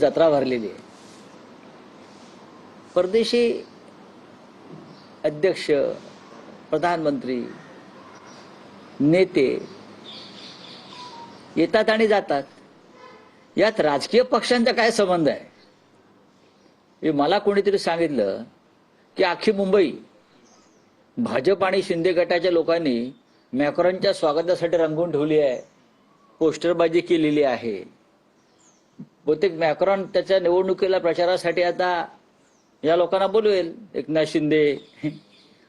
जत्रा भरलेली आहे. परदेशी अध्यक्ष, प्रधानमंत्री, नेते येतात आणि जातात. यात राजकीय पक्षांचा काय संबंध आहे? हे मला कोणीतरी सांगितलं की अख्खी मुंबई भाजप आणि शिंदे गटाच्या लोकांनी मॅक्रॉनच्या स्वागतासाठी रंगवून ठेवली आहे, पोस्टरबाजी केलेली आहे. बहुतेक मॅक्रॉन त्याच्या निवडणुकीला प्रचारासाठी आता या लोकांना बोलवेल, एकनाथ शिंदे,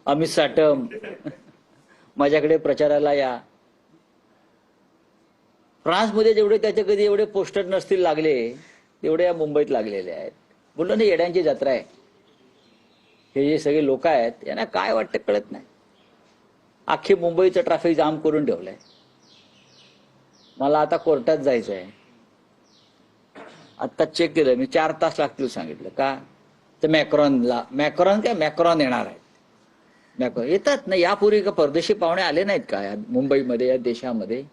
अमित साटम, माझ्याकडे प्रचाराला या. फ्रान्समध्ये जेवढे त्याचे कधी एवढे पोस्टर नसतील लागले तेवढे या मुंबईत लागलेले आहेत. बोललो ना, येड्यांची जत्रा आहे. हे जे सगळे लोक आहेत यांना काय वाटतं कळत नाही. अख्खी मुंबईचं ट्रॅफिक जाम करून ठेवलंय. मला आता कोर्टात जायचं आहे. आता चेक केलं मी, 4 तास लागतील सांगितलं. का तर मॅक्रॉन येणार आहेत. मॅक्रॉन येतात ना. यापूर्वी का परदेशी पाहुणे आले नाहीत का या मुंबईमध्ये, या देशामध्ये?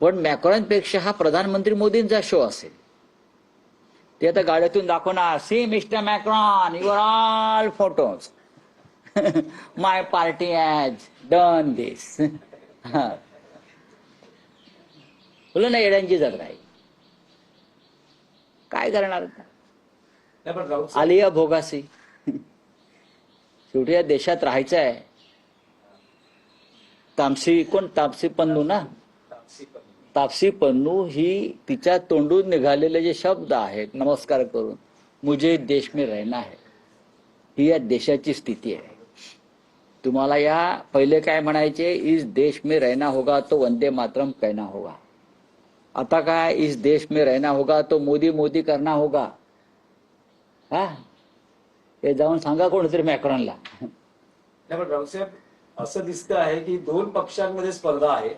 पण मॅक्रॉनपेक्षा हा प्रधानमंत्री मोदींचा शो असेल. ते आता गाड्यातून दाखवणार, see mister Macron, your all photos, my party has done this. बोला ना, येड्यांची जत्रा आहे. काय करणार? आलिया भोगासी. शेवटी या देशात राहायचं आहे. तापसी पन्नू ना, तापसी पन्नू ही तिच्या तोंडून निघालेले जे शब्द आहेत, नमस्कार करून, मुझे देश में रहना है, ही या देशाची स्थिती आहे. तुम्हाला या पहिले काय म्हणायचे, इस देश में रहना होगा तो वंदे मातरम कहना होगा. आता काय, इस देश में रहना होगा तो मोदी मोदी करना होगा. हा, हे जाऊन सांगा कोणतरी मॅक्रॉनला. पण रावसाहेब, असं दिसतं आहे की 2 पक्षांमध्ये स्पर्धा आहे.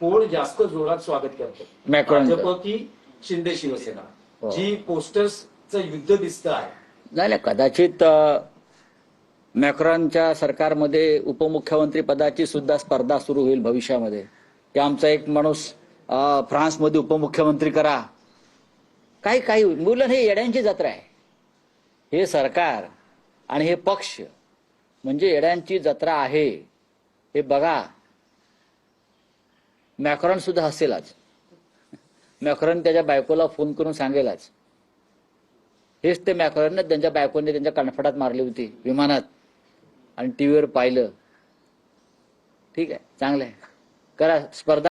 कोण जास्त जोरात स्वागत करतो, भाजप की शिंदे शिवसेना? जी पोस्टर्सचं युद्ध दिसतं आहे. नाही, कदाचित मॅक्रॉनच्या सरकारमध्ये उपमुख्यमंत्री पदाची सुद्धा स्पर्धा सुरू होईल भविष्यामध्ये. की आमचा एक माणूस फ्रान्समध्ये उपमुख्यमंत्री करा. काही मुलं, हे येड्यांची जत्रा आहे. हे सरकार आणि हे पक्ष म्हणजे येड्यांची जत्रा आहे. हे बघा, मॅक्रॉन सुद्धा हसेल आज. मॅक्रॉन त्याच्या बायकोला फोन करून सांगेलच. हेच ते मॅक्रॉनने त्यांच्या बायकोने त्यांच्या कणफडात मारली होती विमानात आणि टीव्हीवर पाहिलं. ठीक आहे, चांगलं आहे, करा स्पर्धा.